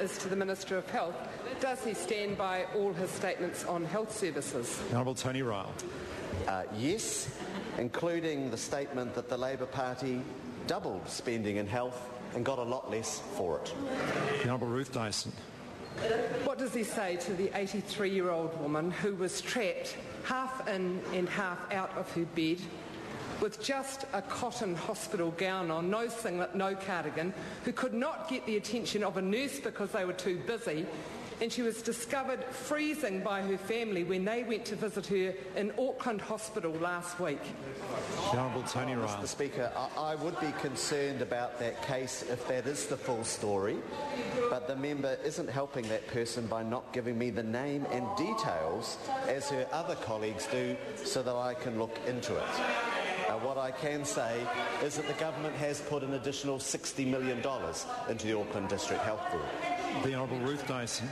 is to the Minister of Health. Does he stand by all his statements on health services? The Honourable Tony Ryle. Yes, including the statement that the Labour Party doubled spending in health and got a lot less for it. The Honourable Ruth Dyson. What does he say to the 83-year-old woman who was trapped half in and half out of her bed with just a cotton hospital gown on, no singlet, no cardigan, who could not get the attention of a nurse because they were too busy, and she was discovered freezing by her family when they went to visit her in Auckland Hospital last week? The Honourable Tony Ryle. Mr. Speaker, I would be concerned about that case if that is the full story, but the member isn't helping that person by not giving me the name and details as her other colleagues do so that I can look into it. What I can say is that the government has put an additional $60 million into the Auckland District Health Board. The Honourable Ruth Dyson.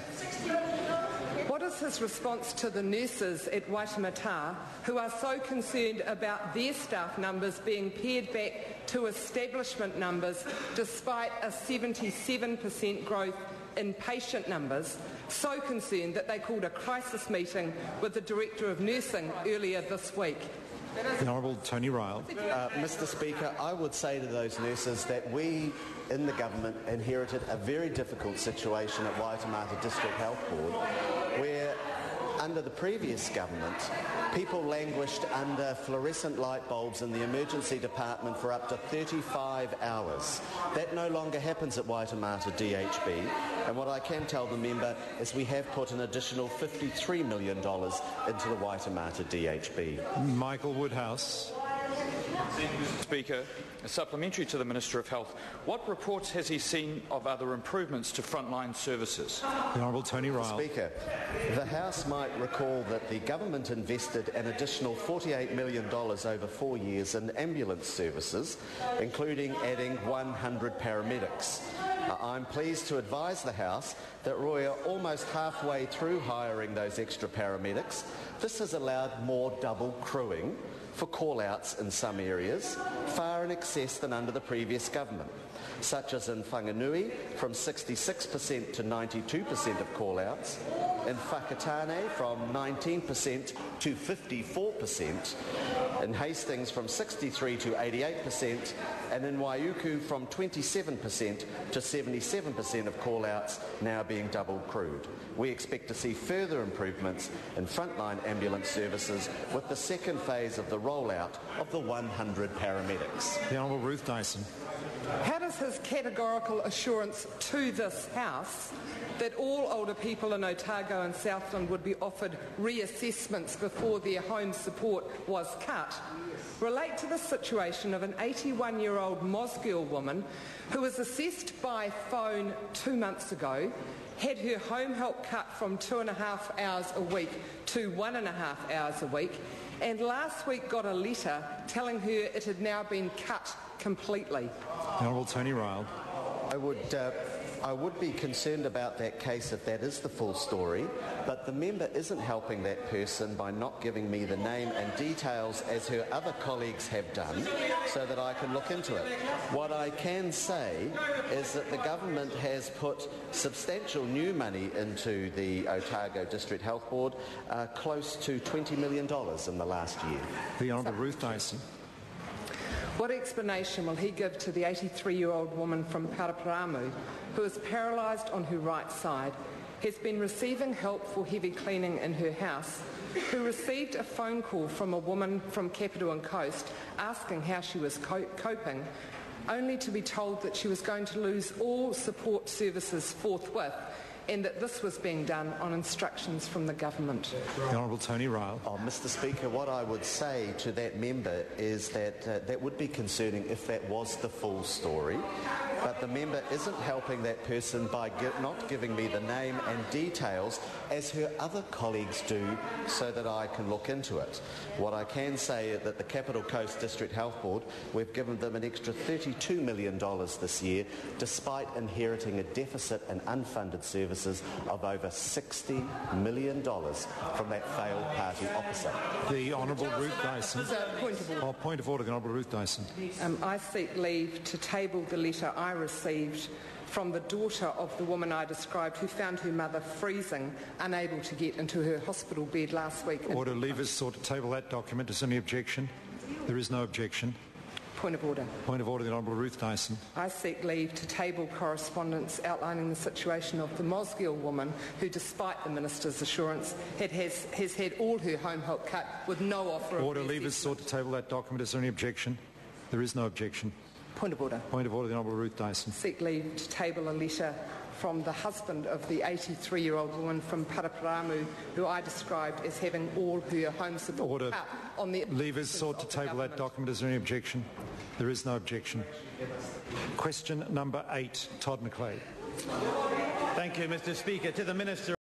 What is his response to the nurses at Waitemata who are so concerned about their staff numbers being pared back to establishment numbers despite a 77% growth in patient numbers, so concerned that they called a crisis meeting with the Director of Nursing earlier this week? The Honourable Tony Ryle. Mr. Speaker, I would say to those nurses that we in the government inherited a very difficult situation at Waitemata District Health Board where under the previous government people languished under fluorescent light bulbs in the emergency department for up to 35 hours. That no longer happens at Waitemata DHB, and what I can tell the member is we have put an additional $53 million into the Waitemata DHB. Michael Woodhouse. Speaker, supplementary to the Minister of Health, what reports has he seen of other improvements to frontline services? The Honourable Tony Ryle. Speaker, the House might recall that the government invested an additional $48 million over 4 years in ambulance services, including adding 100 paramedics. I'm pleased to advise the House that we are almost halfway through hiring those extra paramedics. This has allowed more double crewing for call-outs in some areas, far in excess than under the previous government, such as in Whanganui from 66% to 92% of call-outs, in Whakatane from 19% to 54%, in Hastings from 63% to 88%, and in Waiuku from 27% to 77% of call-outs now being double crewed. We expect to see further improvements in frontline ambulance services with the second phase of the rollout of the 100 paramedics. The Honourable Ruth Dyson. How does his categorical assurance to this House that all older people in Otago and Southland would be offered reassessments before their home support was cut relate to the situation of an 81-year-old Mosgiel woman who was assessed by phone 2 months ago, had her home help cut from 2.5 hours a week to 1.5 hours a week, and last week got a letter telling her it had now been cut completely? The Honourable Tony Ryle. I would be concerned about that case if that is the full story, but the member isn't helping that person by not giving me the name and details as her other colleagues have done so that I can look into it. What I can say is that the government has put substantial new money into the Otago District Health Board, close to $20 million in the last year. The Honourable Ruth Dyson. What explanation will he give to the 83-year-old woman from Paraparaumu who is paralysed on her right side, has been receiving help for heavy cleaning in her house, who received a phone call from a woman from Capital and Coast asking how she was coping, only to be told that she was going to lose all support services forthwith, and that this was being done on instructions from the government? The Honourable Tony Ryle. Mr. Speaker, what I would say to that member is that that would be concerning if that was the full story, but the member isn't helping that person by not giving me the name and details as her other colleagues do so that I can look into it. What I can say is that the Capital Coast District Health Board, we've given them an extra $32 million this year, despite inheriting a deficit in unfunded services of over $60 million from that failed party opposite. The Honourable Ruth Dyson. Point of order. Point of order, the Honourable Ruth Dyson. I seek leave to table the letter I received from the daughter of the woman I described who found her mother freezing, unable to get into her hospital bed last week. Order. Leavers sought to table that document. Is there any objection? There is no objection. Point of order. Point of order, the Honourable Ruth Dyson. I seek leave to table correspondence outlining the situation of the Mosgiel woman who, despite the Minister's assurance, has had all her home help cut with no offer of Order. reassessment. Leavers sought to table that document. Is there any objection? There is no objection. Point of order. Point of order, the Honourable Ruth Dyson. Seek leave to table a letter from the husband of the 83-year-old woman from Paraparamu who I described as having all her home support Order. cut on the... Leavers sought to table that document. Is there any objection? There is no objection. Question number 8, Todd McLeod. Thank you, Mr. Speaker. To the Minister.